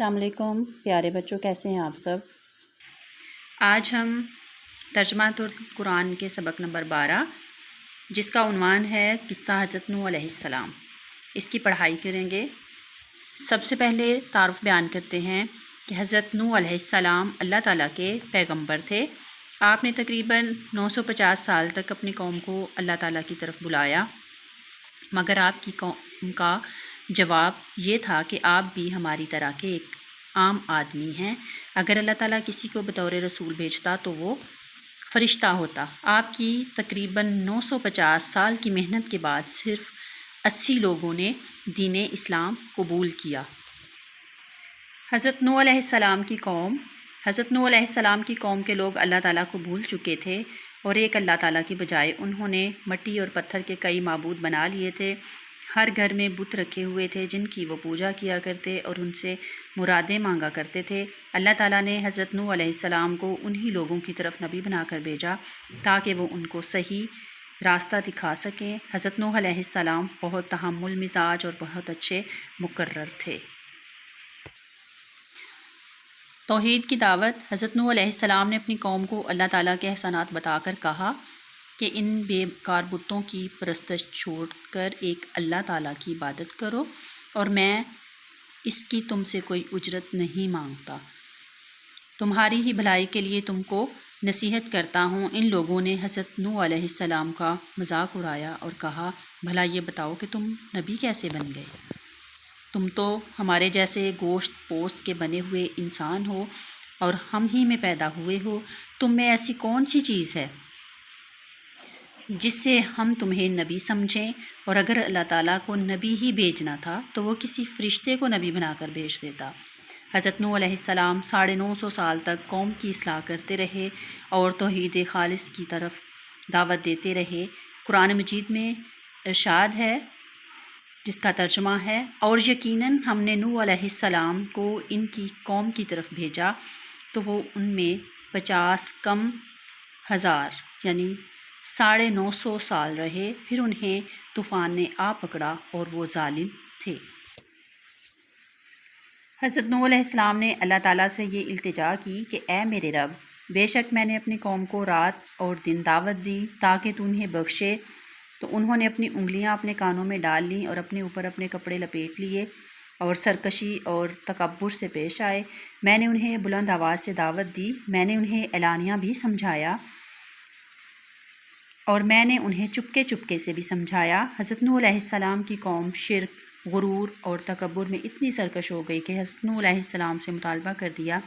السلام علیکم پیارے بچوں، کیسے ہیں آپ سب؟ آج ہم ترجمہ القرآن کے سبق نمبر 12 جس کا عنوان ہے قصہ حضرت نوح علیہ السلام، اس کی پڑھائی کریں گے۔ سب سے پہلے تعارف بیان کرتے ہیں کہ حضرت نوح علیہ السلام اللہ تعالیٰ کے پیغمبر تھے۔ آپ نے تقریباً 950 سال تک اپنی قوم کو اللہ تعالیٰ کی طرف بلایا، مگر آپ کی قوم کا جواب یہ تھا کہ آپ بھی ہماری طرح کے ایک عام آدمی ہیں۔ اگر اللہ تعالیٰ کسی کو بطور رسول بھیجتا تو وہ فرشتہ ہوتا۔ آپ کی تقریباً 950 سال کی محنت کے بعد صرف 80 لوگوں نے دین اسلام قبول کیا۔ حضرت نوح علیہ السلام کی قوم کے لوگ اللہ تعالیٰ کو بھول چکے تھے اور ایک اللہ تعالیٰ کی بجائے انہوں نے مٹی اور پتھر کے کئی معبود بنا لیے تھے۔ ہر گھر میں بت رکھے ہوئے تھے جن کی وہ پوجا کیا کرتے اور ان سے مرادیں مانگا کرتے تھے۔ اللہ تعالیٰ نے حضرت نوح علیہ السلام کو انہی لوگوں کی طرف نبی بنا کر بھیجا تاکہ وہ ان کو صحیح راستہ دکھا سکیں۔ حضرت نوح علیہ السلام بہت تحمل مزاج اور بہت اچھے مقرر تھے۔ توحید کی دعوت۔ حضرت نوح علیہ السلام نے اپنی قوم کو اللہ تعالیٰ کے احسانات بتا کر کہا کہ ان بے کار بتوں کی پرستش چھوڑ کر ایک اللہ تعالیٰ کی عبادت کرو اور میں اس کی تم سے کوئی اجرت نہیں مانگتا، تمہاری ہی بھلائی کے لیے تم کو نصیحت کرتا ہوں۔ ان لوگوں نے حضرت نوح علیہ السلام کا مذاق اڑایا اور کہا، بھلا یہ بتاؤ کہ تم نبی کیسے بن گئے؟ تم تو ہمارے جیسے گوشت پوست کے بنے ہوئے انسان ہو اور ہم ہی میں پیدا ہوئے ہو۔ تم میں ایسی کون سی چیز ہے جس سے ہم تمہیں نبی سمجھیں؟ اور اگر اللہ تعالیٰ کو نبی ہی بھیجنا تھا تو وہ کسی فرشتے کو نبی بنا کر بھیج دیتا۔ حضرت نوح علیہ السلام 950 سال تک قوم کی اصلاح کرتے رہے اور توحید خالص کی طرف دعوت دیتے رہے۔ قرآن مجید میں ارشاد ہے جس کا ترجمہ ہے، اور یقیناً ہم نے نوح علیہ السلام کو ان کی قوم کی طرف بھیجا تو وہ ان میں 50 کم ہزار یعنی 950 سال رہے، پھر انہیں طوفان نے آ پکڑا اور وہ ظالم تھے۔ حضرت نوح علیہ السلام نے اللہ تعالیٰ سے یہ التجا کی کہ اے میرے رب، بے شک میں نے اپنی قوم کو رات اور دن دعوت دی تاکہ تو انہیں بخشے، تو انہوں نے اپنی انگلیاں اپنے کانوں میں ڈال لیں اور اپنے اوپر اپنے کپڑے لپیٹ لیے اور سرکشی اور تکبر سے پیش آئے۔ میں نے انہیں بلند آواز سے دعوت دی، میں نے انہیں اعلانیہ بھی سمجھایا اور میں نے انہیں چپکے چپکے سے بھی سمجھایا۔ حضرت نوح علیہ السلام کی قوم شرک، غرور اور تکبر میں اتنی سرکش ہو گئی کہ حضرت نوح علیہ السلام سے مطالبہ کر دیا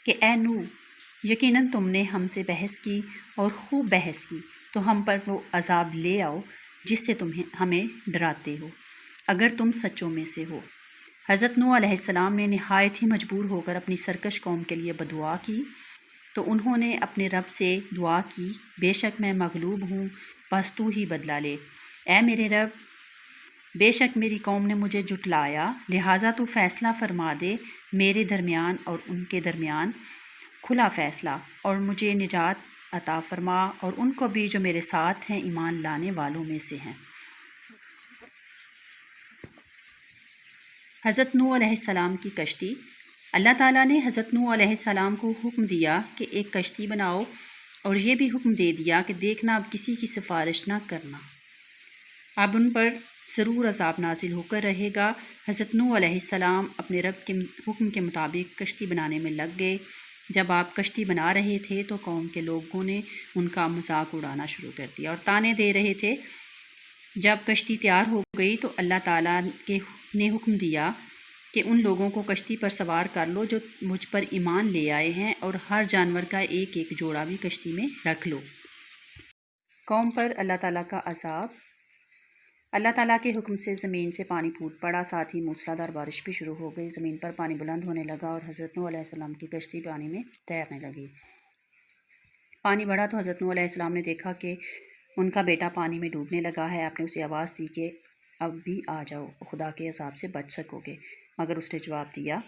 کہ اے نوح، یقیناً تم نے ہم سے بحث کی اور خوب بحث کی، تو ہم پر وہ عذاب لے آؤ جس سے تم ہمیں ڈراتے ہو، اگر تم سچوں میں سے ہو۔ حضرت نوح علیہ السلام نے نہایت ہی مجبور ہو کر اپنی سرکش قوم کے لیے بدعا کی، تو انہوں نے اپنے رب سے دعا کی، بے شک میں مغلوب ہوں، بس تو ہی بدلہ لے۔ اے میرے رب، بے شک میری قوم نے مجھے جھٹلایا، لہٰذا تو فیصلہ فرما دے میرے درمیان اور ان کے درمیان کھلا فیصلہ، اور مجھے نجات عطا فرما اور ان کو بھی جو میرے ساتھ ہیں ایمان لانے والوں میں سے ہیں۔ حضرت نوح علیہ السلام کی کشتی۔ اللہ تعالیٰ نے حضرت نوح علیہ السلام کو حکم دیا کہ ایک کشتی بناؤ اور یہ بھی حکم دے دیا کہ دیکھنا اب کسی کی سفارش نہ کرنا، اب ان پر ضرور عذاب نازل ہو کر رہے گا۔ حضرت نوح علیہ السلام اپنے رب کے حکم کے مطابق کشتی بنانے میں لگ گئے۔ جب آپ کشتی بنا رہے تھے تو قوم کے لوگوں نے ان کا مذاق اڑانا شروع کر دیا اور طعنے دے رہے تھے۔ جب کشتی تیار ہو گئی تو اللہ تعالیٰ نے حکم دیا کہ ان لوگوں کو کشتی پر سوار کر لو جو مجھ پر ایمان لے آئے ہیں، اور ہر جانور کا ایک ایک جوڑا بھی کشتی میں رکھ لو۔ قوم پر اللہ تعالیٰ کا عذاب۔ اللہ تعالیٰ کے حکم سے زمین سے پانی پھوٹ پڑا، ساتھ ہی موسلادھار بارش بھی شروع ہو گئی، زمین پر پانی بلند ہونے لگا اور حضرت نوح علیہ السلام کی کشتی پانی میں تیرنے لگی۔ پانی بڑھا تو حضرت نوح علیہ السلام نے دیکھا کہ ان کا بیٹا پانی میں ڈوبنے لگا ہے۔ آپ نے اسے آواز دی کہ اب بھی آ جاؤ، خدا کے عذاب سے بچ سکو گے، مگر اس نے جواب دیا،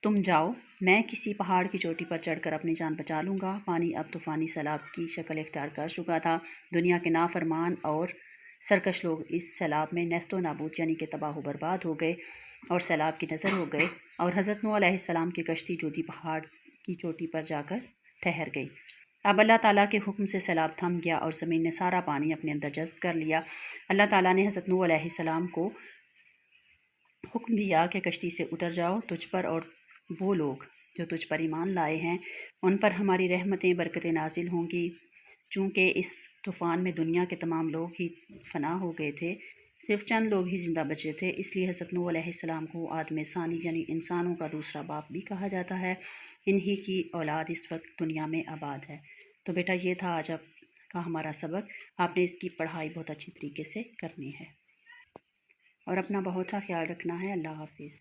تم جاؤ، میں کسی پہاڑ کی چوٹی پر چڑھ کر اپنی جان بچا لوں گا۔ پانی اب طوفانی سیلاب کی شکل اختیار کر چکا تھا۔ دنیا کے نافرمان اور سرکش لوگ اس سیلاب میں نیست و نابود یعنی کہ تباہ و برباد ہو گئے اور سیلاب کی نظر ہو گئے، اور حضرت نوح علیہ السلام کی کشتی جودی پہاڑ کی چوٹی پر جا کر ٹھہر گئی۔ اب اللہ تعالیٰ کے حکم سے سیلاب تھم گیا اور زمین نے سارا پانی اپنے اندر جذب کر لیا۔ اللہ تعالیٰ نے حضرت نوح علیہ السلام کو حکم دیا کہ کشتی سے اتر جاؤ، تجھ پر اور وہ لوگ جو تجھ پر ایمان لائے ہیں ان پر ہماری رحمتیں برکتیں نازل ہوں گی۔ چونکہ اس طوفان میں دنیا کے تمام لوگ ہی فنا ہو گئے تھے، صرف چند لوگ ہی زندہ بچے تھے، اس لیے حضرت نوح علیہ السلام کو آدم ثانی یعنی انسانوں کا دوسرا باپ بھی کہا جاتا ہے۔ انہی کی اولاد اس وقت دنیا میں آباد ہے۔ تو بیٹا یہ تھا آج کا ہمارا سبق، آپ نے اس کی پڑھائی بہت اچھی طریقے سے کرنی ہے اور اپنا بہت سا خیال رکھنا ہے۔ اللہ حافظ۔